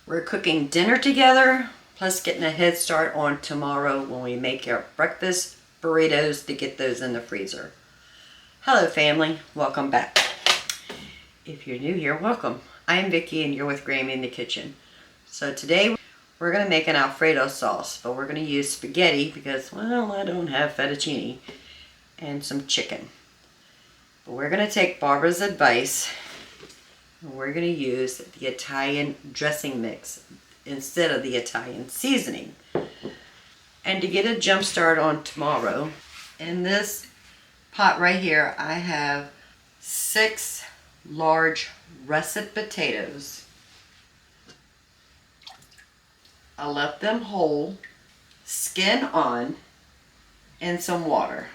We're cooking dinner together, plus getting a head start on tomorrow when we make our breakfast burritos to get those in the freezer. Hello family, welcome back. If you're new here, welcome. I am Vicki and you're with Grammy in the kitchen. So today we're going to make an Alfredo sauce, but we're going to use spaghetti because, well, I don't have fettuccine, and some chicken. But we're going to take Barbara's advice. We're going to use the Italian dressing mix instead of the Italian seasoning. And to get a jump start on tomorrow, in this pot right here, I have 6 large russet potatoes. I left them whole, skin on, and some water.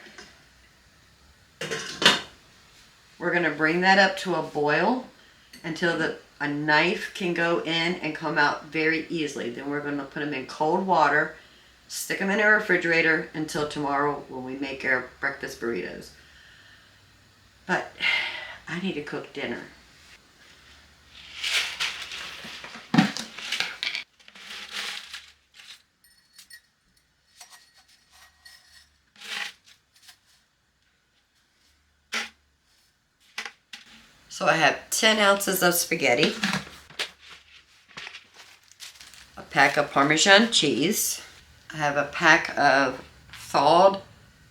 We're going to bring that up to a boil until a knife can go in and come out very easily. Then we're going to put them in cold water, stick them in our refrigerator until tomorrow when we make our breakfast burritos. But I need to cook dinner. So I have 10 ounces of spaghetti, a pack of Parmesan cheese. I have a pack of thawed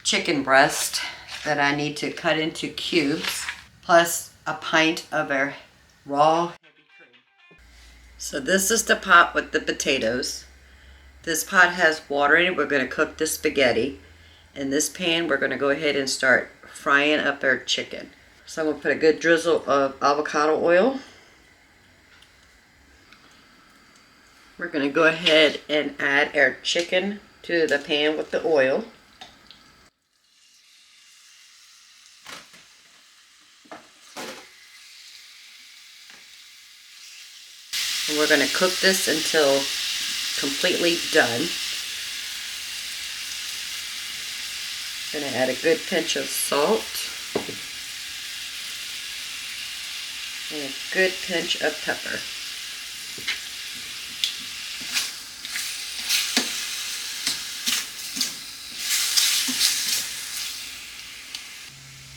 chicken breast that I need to cut into cubes, plus a pint of our raw heavy cream. So this is the pot with the potatoes. This pot has water in it. We're going to cook the spaghetti. In this pan, we're going to go ahead and start frying up our chicken. So I'm going to put a good drizzle of avocado oil. We're going to go ahead and add our chicken to the pan with the oil. And we're going to cook this until completely done. Going to add a good pinch of salt. And a good pinch of pepper.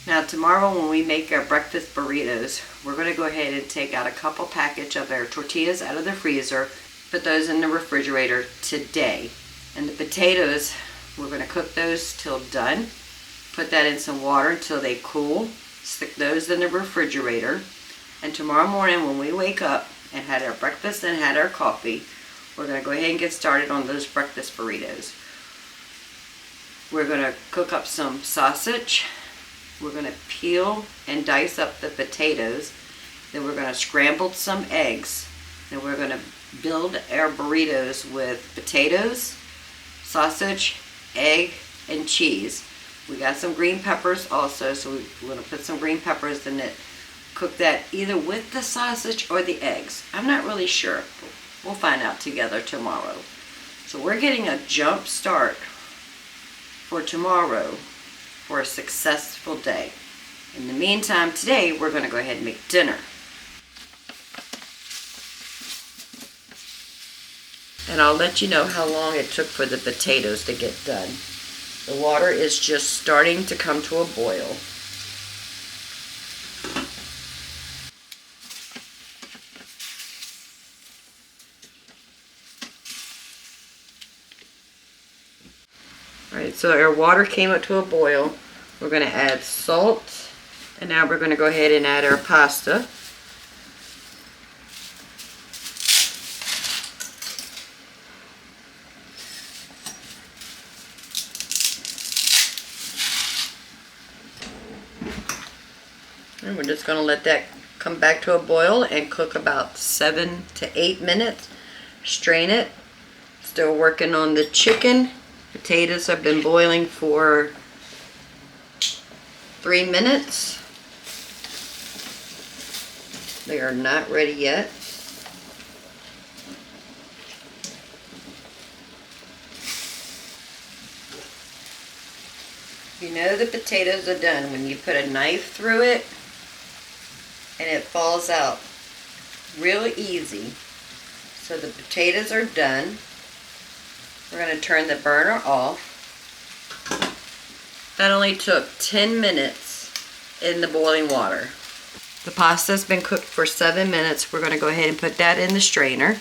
Now tomorrow when we make our breakfast burritos, we're going to go ahead and take out a couple package of our tortillas out of the freezer, put those in the refrigerator today. And the potatoes, we're going to cook those till done. Put that in some water until they cool. Stick those in the refrigerator. And tomorrow morning when we wake up and had our breakfast and had our coffee, we're going to go ahead and get started on those breakfast burritos. We're going to cook up some sausage. We're going to peel and dice up the potatoes. Then we're going to scramble some eggs. Then we're going to build our burritos with potatoes, sausage, egg, and cheese. We got some green peppers also, so we're going to put some green peppers in it. Cook that either with the sausage or the eggs. I'm not really sure. We'll find out together tomorrow. So we're getting a jump start for tomorrow for a successful day. In the meantime, today we're going to go ahead and make dinner. And I'll let you know how long it took for the potatoes to get done. The water is just starting to come to a boil. Alright, so our water came up to a boil. We're going to add salt, and now we're going to go ahead and add our pasta. And we're just going to let that come back to a boil and cook about 7 to 8 minutes. Strain it. Still working on the chicken. Potatoes have been boiling for 3 minutes. They are not ready yet. You know the potatoes are done when you put a knife through it and it falls out real easy. So the potatoes are done. We're going to turn the burner off. That only took 10 minutes in the boiling water. The pasta's been cooked for 7 minutes. We're going to go ahead and put that in the strainer.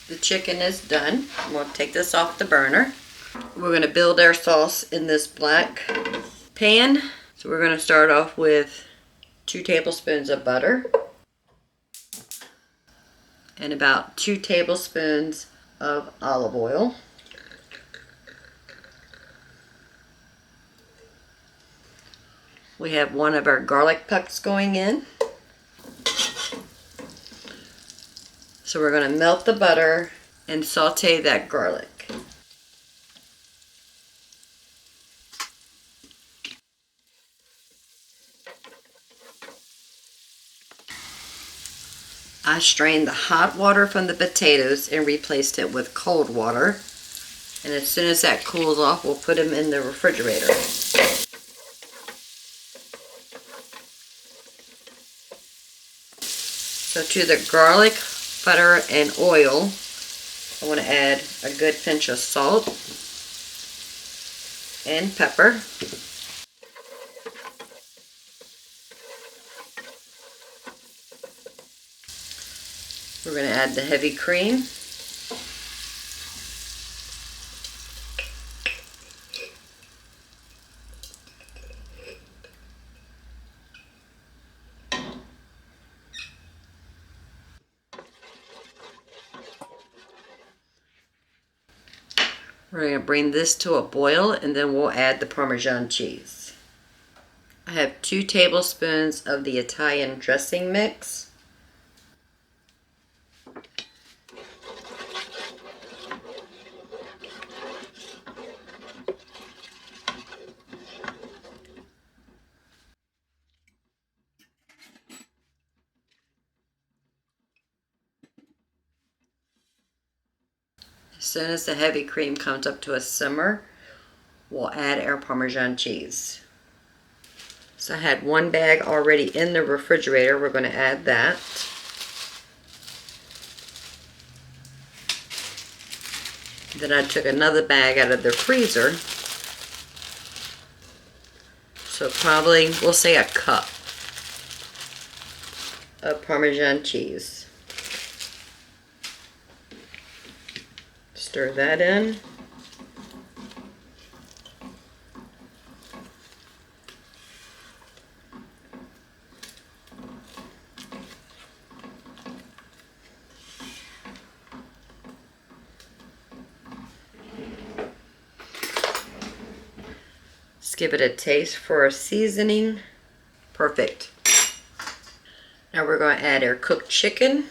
The chicken is done. I'm going to take this off the burner. We're going to build our sauce in this black pan. So we're going to start off with 2 tablespoons of butter and about 2 tablespoons of olive oil. We have one of our garlic pucks going in. So we're going to melt the butter and saute that garlic. I strained the hot water from the potatoes and replaced it with cold water. And as soon as that cools off, we'll put them in the refrigerator. So to the garlic, butter, and oil, I want to add a good pinch of salt and pepper. We're going to add the heavy cream. We're going to bring this to a boil and then we'll add the Parmesan cheese. I have 2 tablespoons of the Italian dressing mix. As soon as the heavy cream comes up to a simmer, we'll add our Parmesan cheese. So I had 1 bag already in the refrigerator. We're going to add that. Then I took another bag out of the freezer. So probably, we'll say a cup of Parmesan cheese. Stir that in. Just give it a taste for a seasoning. Perfect. Now we're going to add our cooked chicken.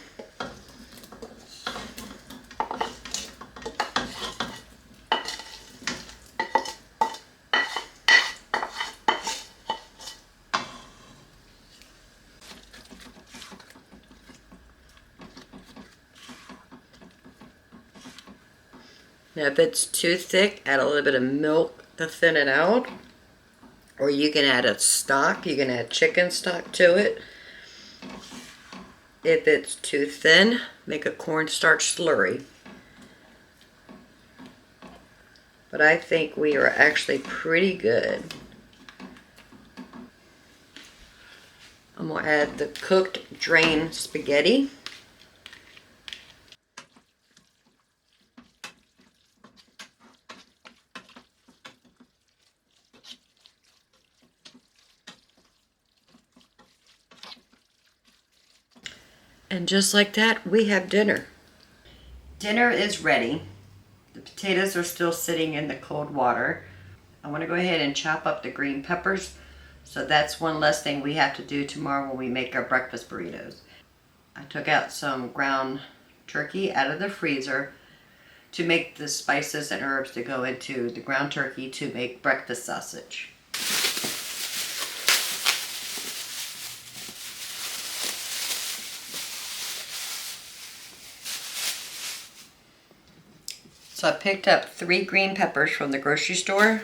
Now if it's too thick, add a little bit of milk to thin it out. Or you can add a stock, you can add chicken stock to it. If it's too thin, make a cornstarch slurry. But I think we are actually pretty good. I'm going to add the cooked drained spaghetti. And just like that, we have dinner. Dinner is ready. The potatoes are still sitting in the cold water. I want to go ahead and chop up the green peppers. So that's one less thing we have to do tomorrow when we make our breakfast burritos. I took out some ground turkey out of the freezer to make the spices and herbs to go into the ground turkey to make breakfast sausage. So I picked up 3 green peppers from the grocery store.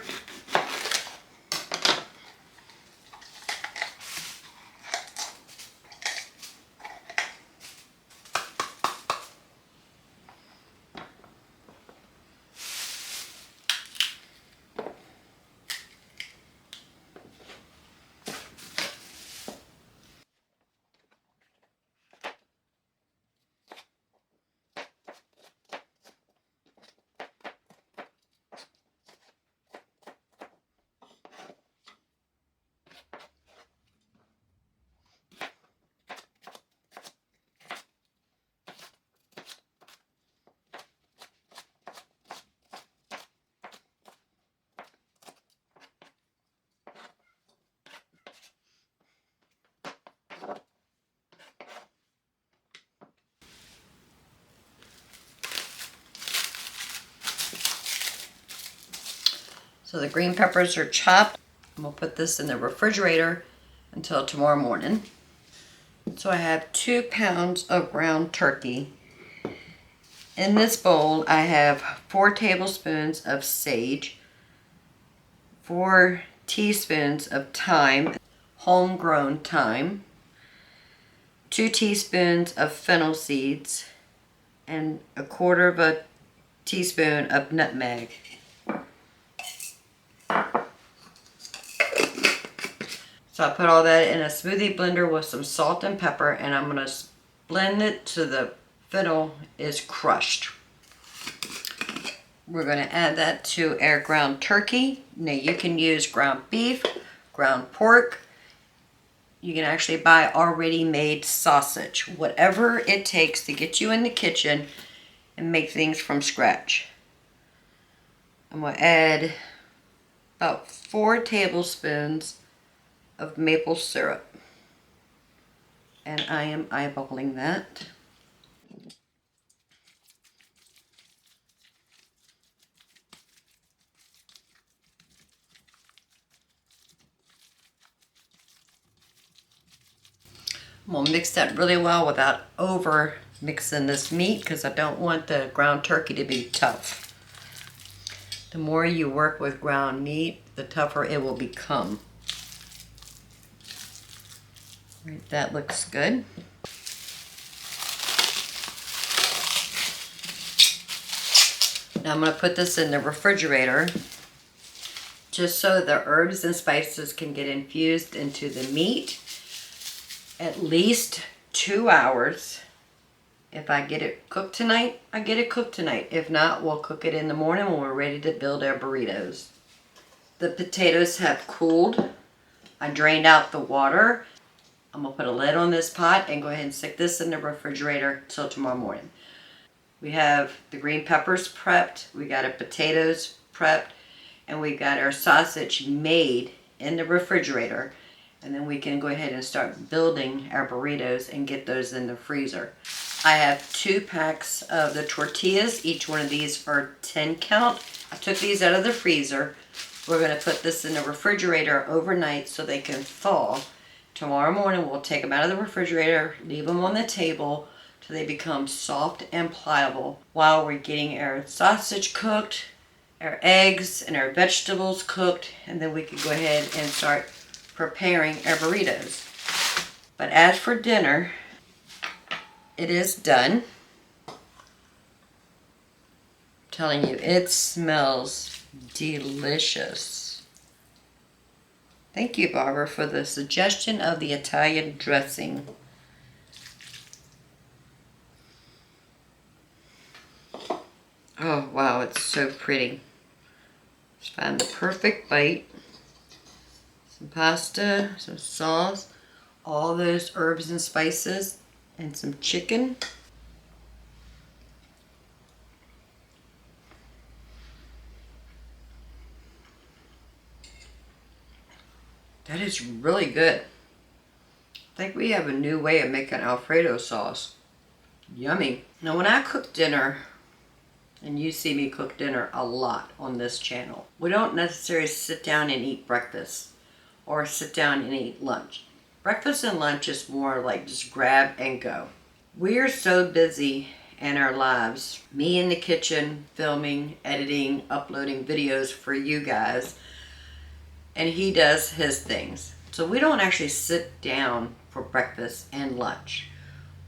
So the green peppers are chopped. I'm gonna put this in the refrigerator until tomorrow morning. So I have 2 pounds of ground turkey. In this bowl, I have 4 tablespoons of sage, 4 teaspoons of thyme, homegrown thyme, 2 teaspoons of fennel seeds, and 1/4 of a teaspoon of nutmeg. So I put all that in a smoothie blender with some salt and pepper, and I'm going to blend it to the fennel is crushed. We're going to add that to our ground turkey. Now you can use ground beef, ground pork. You can actually buy already made sausage. Whatever it takes to get you in the kitchen and make things from scratch. I'm going to add about 4 tablespoons of maple syrup. And I am eyeballing that. I'm going to mix that really well without over mixing this meat because I don't want the ground turkey to be tough. The more you work with ground meat, the tougher it will become. Right, that looks good. Now I'm going to put this in the refrigerator just so the herbs and spices can get infused into the meat. At least 2 hours. If I get it cooked tonight, I get it cooked tonight. If not, we'll cook it in the morning when we're ready to build our burritos. The potatoes have cooled. I drained out the water. I'm going to put a lid on this pot and go ahead and stick this in the refrigerator till tomorrow morning. We have the green peppers prepped. We got our potatoes prepped. And we got our sausage made in the refrigerator. And then we can go ahead and start building our burritos and get those in the freezer. I have 2 packs of the tortillas. Each one of these are 10 count. I took these out of the freezer. We're going to put this in the refrigerator overnight so they can thaw. Tomorrow morning we'll take them out of the refrigerator, leave them on the table till they become soft and pliable while we're getting our sausage cooked, our eggs and our vegetables cooked, and then we can go ahead and start preparing our burritos. But as for dinner, it is done. I'm telling you, it smells delicious. Thank you, Barbara, for the suggestion of the Italian dressing. Oh, wow, it's so pretty. Just find the perfect bite. Some pasta, some sauce, all those herbs and spices, and some chicken. That is really good. I think we have a new way of making Alfredo sauce. Yummy. Now when I cook dinner, and you see me cook dinner a lot on this channel, we don't necessarily sit down and eat breakfast or sit down and eat lunch. Breakfast and lunch is more like just grab and go. We are so busy in our lives, me in the kitchen, filming, editing, uploading videos for you guys, and he does his things. So we don't actually sit down for breakfast and lunch.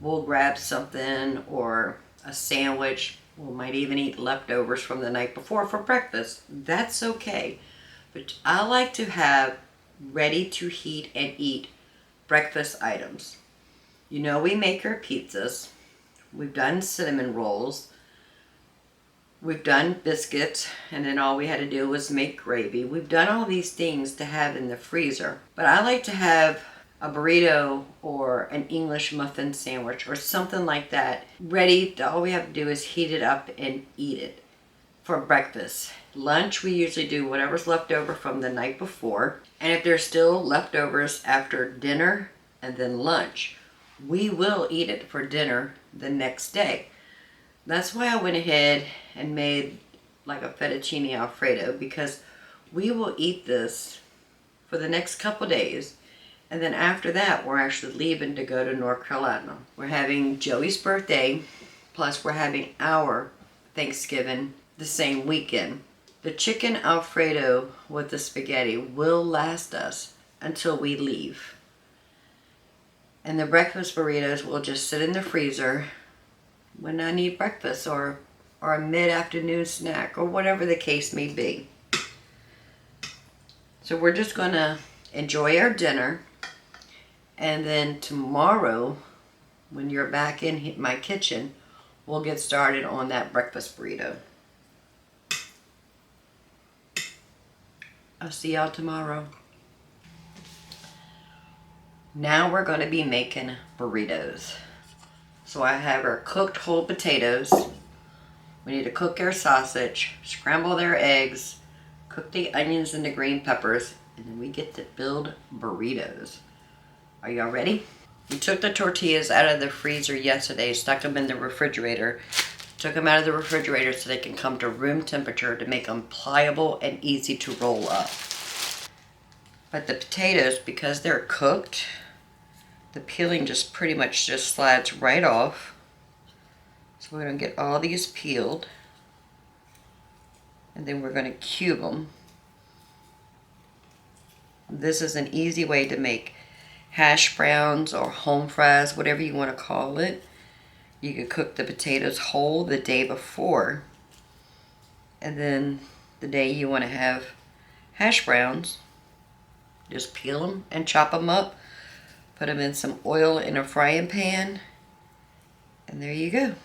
We'll grab something or a sandwich. We might even eat leftovers from the night before for breakfast. That's okay. But I like to have ready to heat and eat breakfast items. You know, we make our pizzas. We've done cinnamon rolls. We've done biscuits, and then all we had to do was make gravy. We've done all these things to have in the freezer. But I like to have a burrito or an English muffin sandwich or something like that ready. All we have to do is heat it up and eat it for breakfast. Lunch, we usually do whatever's left over from the night before. And if there's still leftovers after dinner and then lunch, we will eat it for dinner the next day. That's why I went ahead and made like a fettuccine Alfredo, because We will eat this for the next couple days. And then after that, we're actually leaving to go to North Carolina. We're having Joey's birthday, plus we're having our Thanksgiving the same weekend. The chicken Alfredo with the spaghetti will last us until we leave. And the breakfast burritos will just sit in the freezer when I need breakfast or a mid-afternoon snack or whatever the case may be. So we're just going to enjoy our dinner. And then tomorrow, when you're back in my kitchen, we'll get started on that breakfast burrito. I'll see y'all tomorrow. Now we're going to be making burritos. So I have our cooked whole potatoes. We need to cook our sausage, scramble their eggs, cook the onions and the green peppers, and then we get to build burritos. Are y'all ready? We took the tortillas out of the freezer yesterday, stuck them in the refrigerator. Took them out of the refrigerator so they can come to room temperature to make them pliable and easy to roll up. But the potatoes, because they're cooked, the peeling just pretty much just slides right off. So we're going to get all these peeled. And then we're going to cube them. This is an easy way to make hash browns or home fries, whatever you want to call it. You could cook the potatoes whole the day before. And then the day you want to have hash browns, just peel them and chop them up. Put them in some oil in a frying pan. And there you go.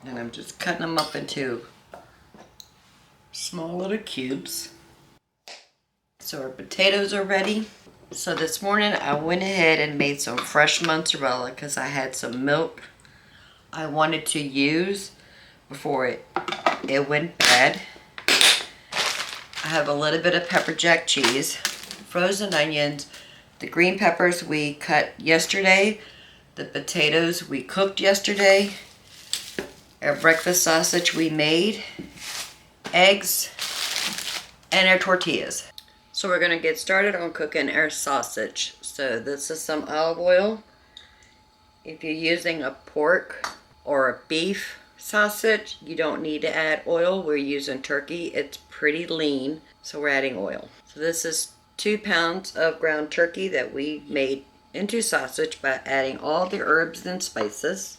And I'm just cutting them up into small little cubes. So our potatoes are ready. So this morning I went ahead and made some fresh mozzarella because I had some milk I wanted to use before it went bad. I have a little bit of pepper jack cheese, frozen onions, the green peppers we cut yesterday, the potatoes we cooked yesterday, our breakfast sausage we made, eggs, and our tortillas. So we're going to get started on cooking our sausage. So this is some olive oil. If you're using a pork or a beef sausage, you don't need to add oil. We're using turkey. It's pretty lean, so we're adding oil. So this is 2 pounds of ground turkey that we made into sausage by adding all the herbs and spices.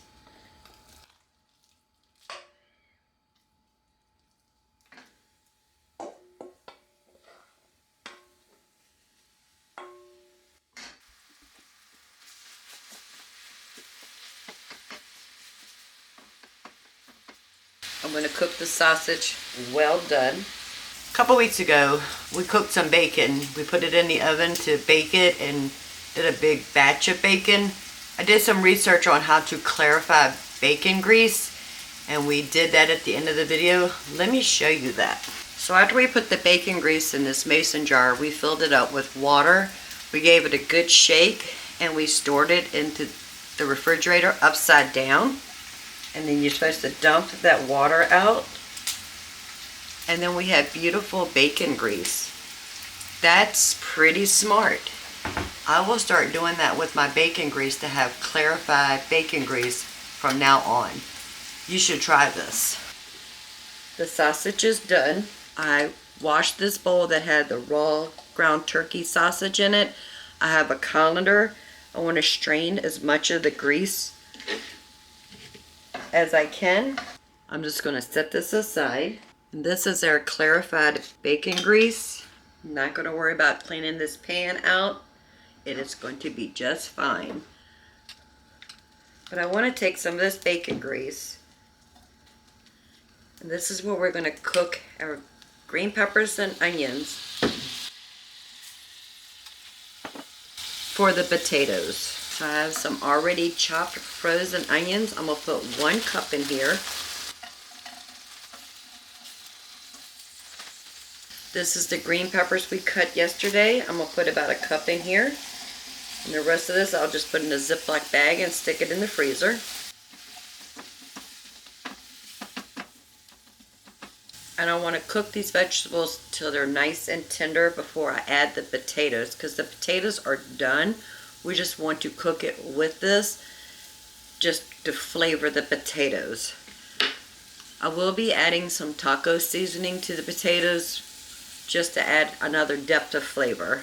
I'm going to cook the sausage well done. A couple weeks ago, we cooked some bacon. We put it in the oven to bake it and did a big batch of bacon. I did some research on how to clarify bacon grease, and we did that at the end of the video. Let me show you that. So after we put the bacon grease in this mason jar, we filled it up with water. We gave it a good shake, and we stored it into the refrigerator upside down. And then you're supposed to dump that water out. And then we have beautiful bacon grease. That's pretty smart. I will start doing that with my bacon grease to have clarified bacon grease from now on. You should try this. The sausage is done. I washed this bowl that had the raw ground turkey sausage in it. I have a colander. I want to strain as much of the grease as I can. I'm just going to set this aside. And this is our clarified bacon grease. I'm not going to worry about cleaning this pan out. it is going to be just fine. But I want to take some of this bacon grease, and this is where we're going to cook our green peppers and onions for the potatoes. So I have some already chopped frozen onions. I'm going to put 1 cup in here. This is the green peppers we cut yesterday. I'm going to put about 1 cup in here. And the rest of this I'll just put in a Ziploc bag and stick it in the freezer. And I want to cook these vegetables till they're nice and tender before I add the potatoes, because the potatoes are done. We just want to cook it with this just to flavor the potatoes. I will be adding some taco seasoning to the potatoes just to add another depth of flavor.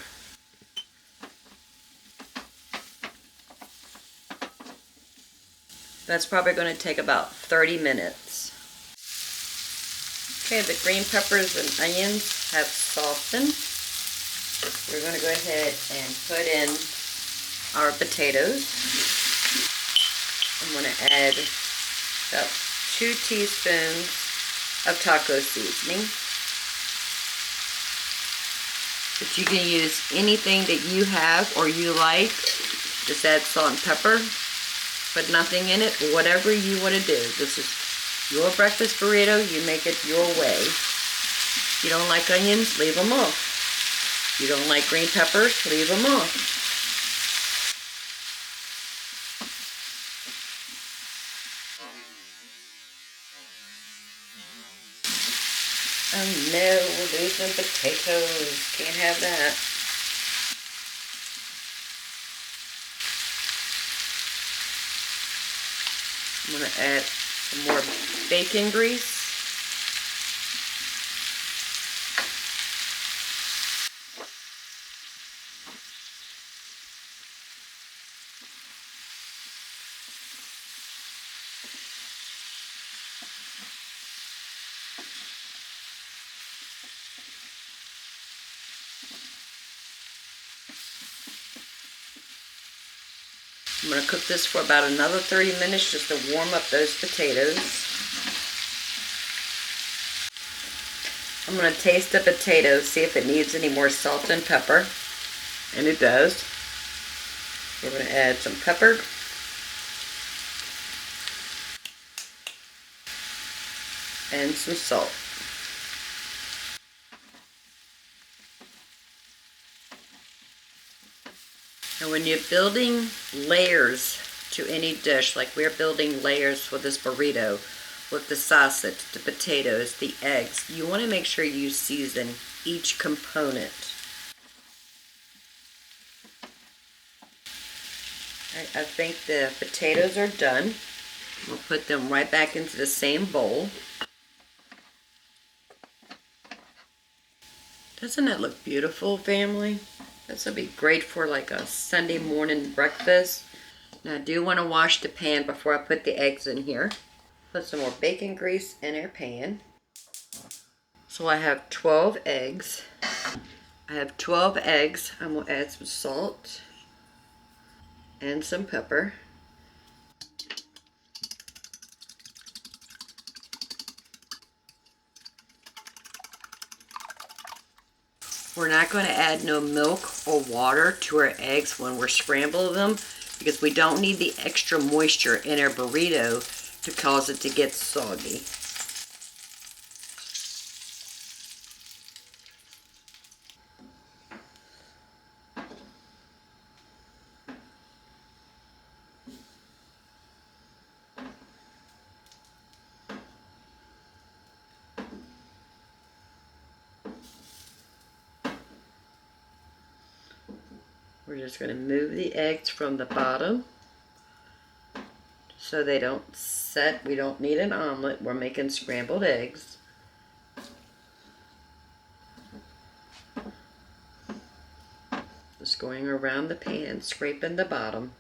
That's probably going to take about 30 minutes. Okay, the green peppers and onions have softened. We're going to go ahead and put in our potatoes. I'm going to add about 2 teaspoons of taco seasoning. But you can use anything that you have or you like. Just add salt and pepper. Put nothing in it, whatever you want to do. This is your breakfast burrito, you make it your way. If you don't like onions, leave them off. If you don't like green peppers, leave them off. Oh no, we're losing potatoes. Can't have that. I'm going to add some more bacon grease. I'm going to cook this for about another 30 minutes just to warm up those potatoes. I'm going to taste the potato, see if it needs any more salt and pepper. And it does. We're going to add some pepper. And some salt. And when you're building layers to any dish, like we're building layers for this burrito with the sausage, the potatoes, the eggs, you want to make sure you season each component. I think the potatoes are done. We'll put them right back into the same bowl. Doesn't that look beautiful, family? This will be great for like a Sunday morning breakfast. Now I do want to wash the pan before I put the eggs in here. Put some more bacon grease in our pan. So I have 12 eggs. I'm going to add some salt and some pepper. We're not going to add no milk or water to our eggs when we're scrambling them, because we don't need the extra moisture in our burrito to cause it to get soggy. We're just going to move the eggs from the bottom so they don't set. We don't need an omelet. We're making scrambled eggs. Just going around the pan, scraping the bottom.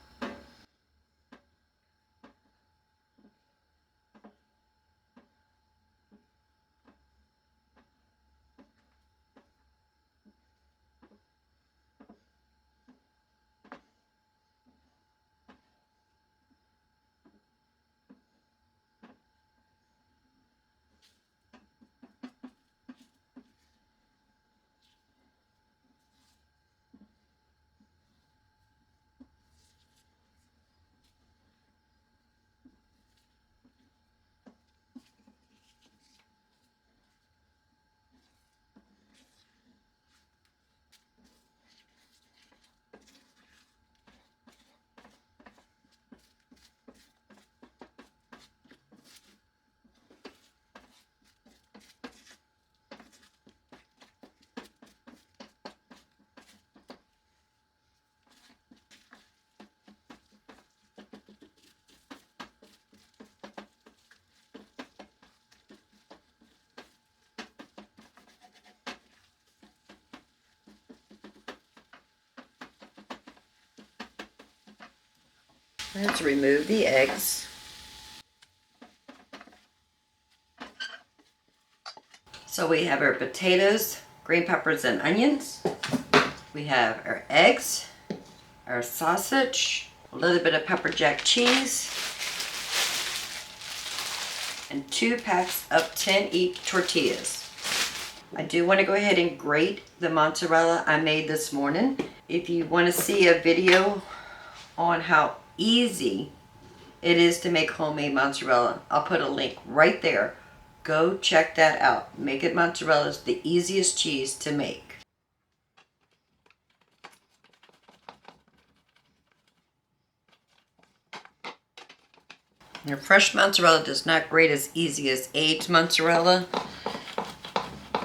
Let's remove the eggs. So we have our potatoes, green peppers, and onions. We have our eggs, our sausage, a little bit of pepper jack cheese, and 2 packs of 10 each tortillas. I do want to go ahead and grate the mozzarella I made this morning. If you want to see a video on how easy it is to make homemade mozzarella, I'll put a link right there. Go check that out. Naked mozzarella is the easiest cheese to make. Your fresh mozzarella does not grate as easy as aged mozzarella,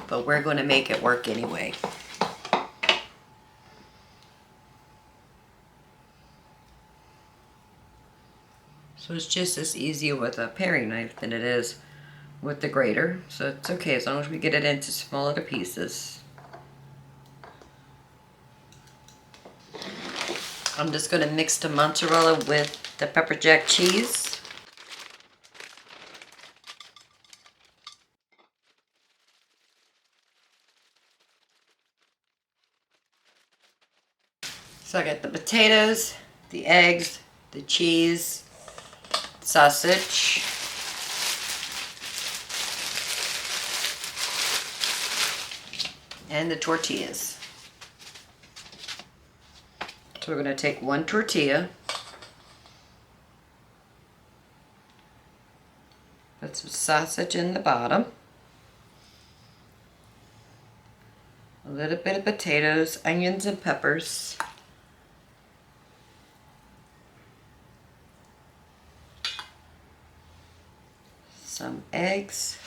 but we're going to make it work anyway. So it's just as easy with a paring knife than it is with the grater. So it's okay as long as we get it into smaller pieces. I'm just going to mix the mozzarella with the pepper jack cheese. So I got the potatoes, the eggs, the cheese, sausage, and the tortillas. So we're going to take 1 tortilla, put some sausage in the bottom, a little bit of potatoes, onions, and peppers. Some eggs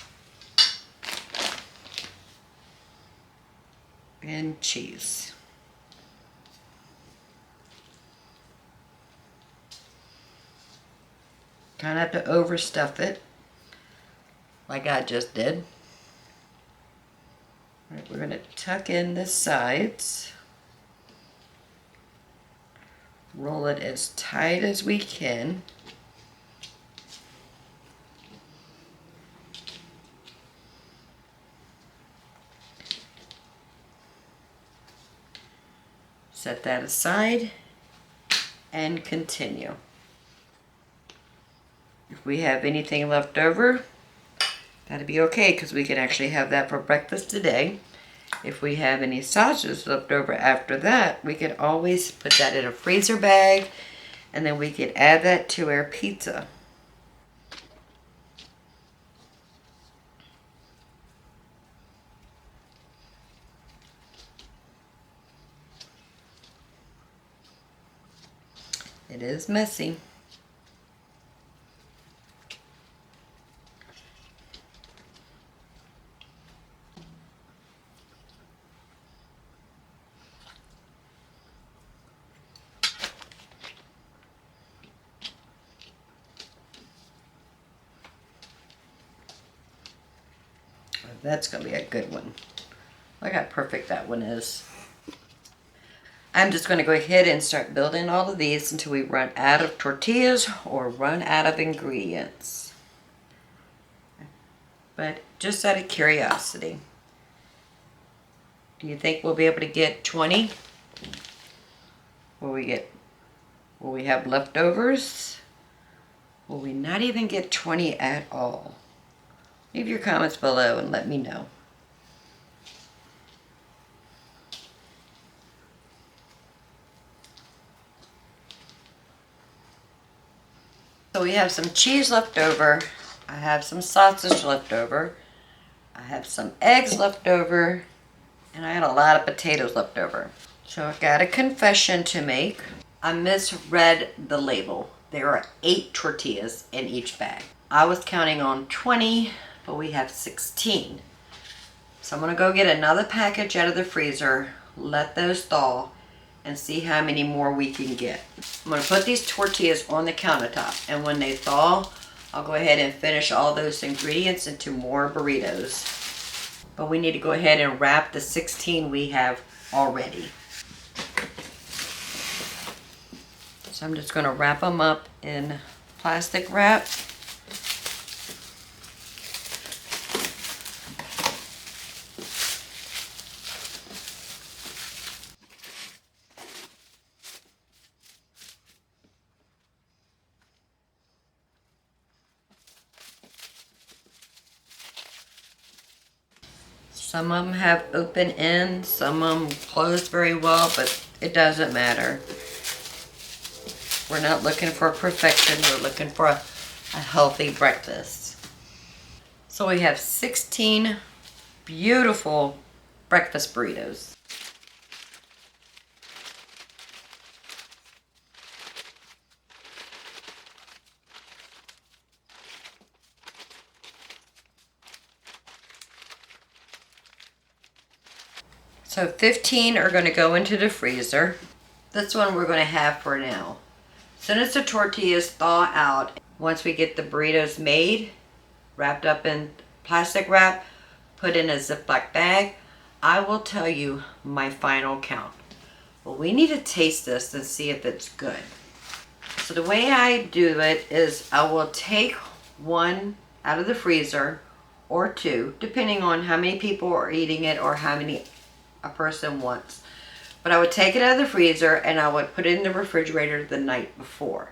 and cheese. Kind of have to overstuff it like I just did. All right, we're going to tuck in the sides, roll it as tight as we can. Set that aside and continue. If we have anything left over, that'll be okay because we can actually have that for breakfast today. If we have any sausages left over after that, we can always put that in a freezer bag and then we could add that to our pizza. It is messy. That's going to be a good one. Look how perfect that one is. I'm just going to go ahead and start building all of these until we run out of tortillas or run out of ingredients. But just out of curiosity, do you think we'll be able to get 20? Will we have leftovers? Will we not even get 20 at all? Leave your comments below and let me know. So we have some cheese left over. I have some sausage left over. I have some eggs left over. And I had a lot of potatoes left over. So I got a confession to make. I misread the label. There are 8 tortillas in each bag. I was counting on 20, but we have 16. So I'm going to go get another package out of the freezer, let those thaw, and see how many more we can get. I'm going to put these tortillas on the countertop, and when they thaw, I'll go ahead and finish all those ingredients into more burritos. But we need to go ahead and wrap the 16 we have already. So I'm just going to wrap them up in plastic wrap. Some of them have open ends, some of them closed very well, but it doesn't matter. We're not looking for perfection, we're looking for a healthy breakfast. So we have 16 beautiful breakfast burritos. So 15 are going to go into the freezer. This one we're going to have for now. As soon as the tortillas thaw out, once we get the burritos made, wrapped up in plastic wrap, put in a Ziploc bag, I will tell you my final count. Well, we need to taste this and see if it's good. So the way I do it is I will take one out of the freezer or two, depending on how many people are eating it or how many a person wants. But I would take it out of the freezer and I would put it in the refrigerator the night before.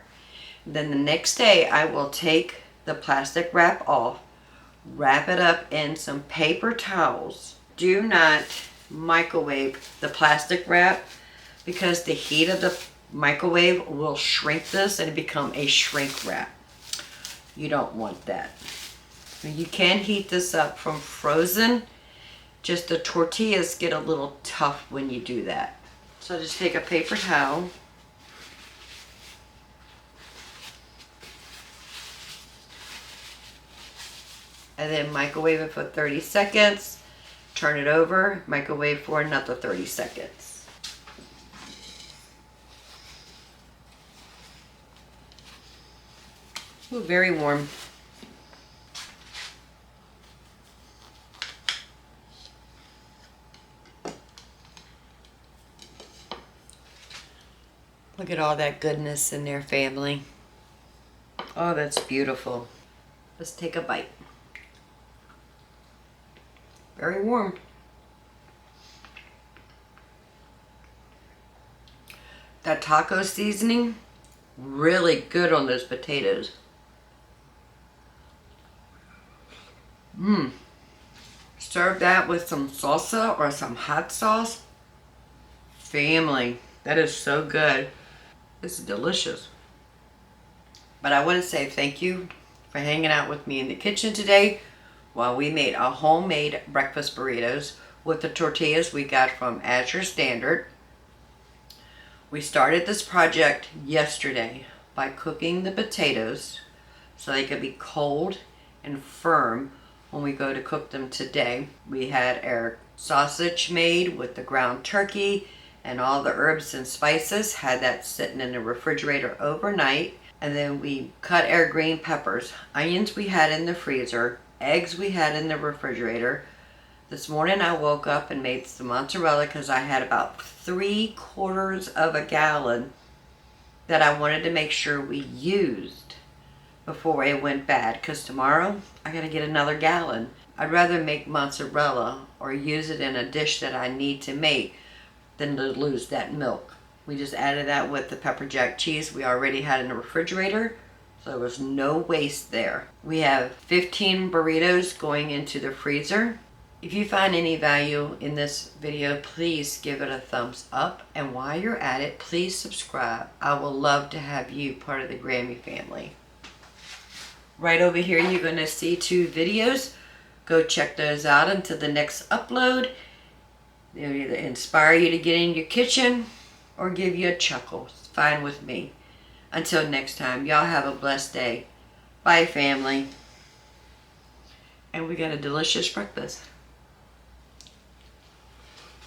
Then the next day I will take the plastic wrap off, wrap it up in some paper towels. Do not microwave the plastic wrap because the heat of the microwave will shrink this and become a shrink wrap. You don't want that. You can heat this up from frozen. Just the tortillas get a little tough when you do that. So just take a paper towel. And then microwave it for 30 seconds. Turn it over, microwave for another 30 seconds. Ooh, very warm. Look at all that goodness in there, family. Oh, that's beautiful. Let's take a bite. Very warm. That taco seasoning, really good on those potatoes. Serve that with some salsa or some hot sauce. Family, that is so good. This is delicious. But I want to say thank you for hanging out with me in the kitchen today while we made a homemade breakfast burritos with the tortillas we got from Azure Standard. We started this project yesterday by cooking the potatoes so they could be cold and firm when we go to cook them today. We had our sausage made with the ground turkey and all the herbs and spices, had that sitting in the refrigerator overnight. And then we cut our green peppers. Onions we had in the freezer. Eggs we had in the refrigerator. This morning I woke up and made some mozzarella because I had about 3/4 of a gallon that I wanted to make sure we used before it went bad, because tomorrow I gotta get another gallon. I'd rather make mozzarella or use it in a dish that I need to make than to lose that milk. We just added that with the pepper jack cheese we already had in the refrigerator, so there was no waste there. We have 15 burritos going into the freezer. If you find any value in this video, please give it a thumbs up, and while you're at it, please subscribe. I will love to have you part of the Grammy family. Right over here you're going to see 2 videos. Go check those out until the next upload. They'll either inspire you to get in your kitchen or give you a chuckle. It's fine with me. Until next time, y'all have a blessed day. Bye, family. And we got a delicious breakfast.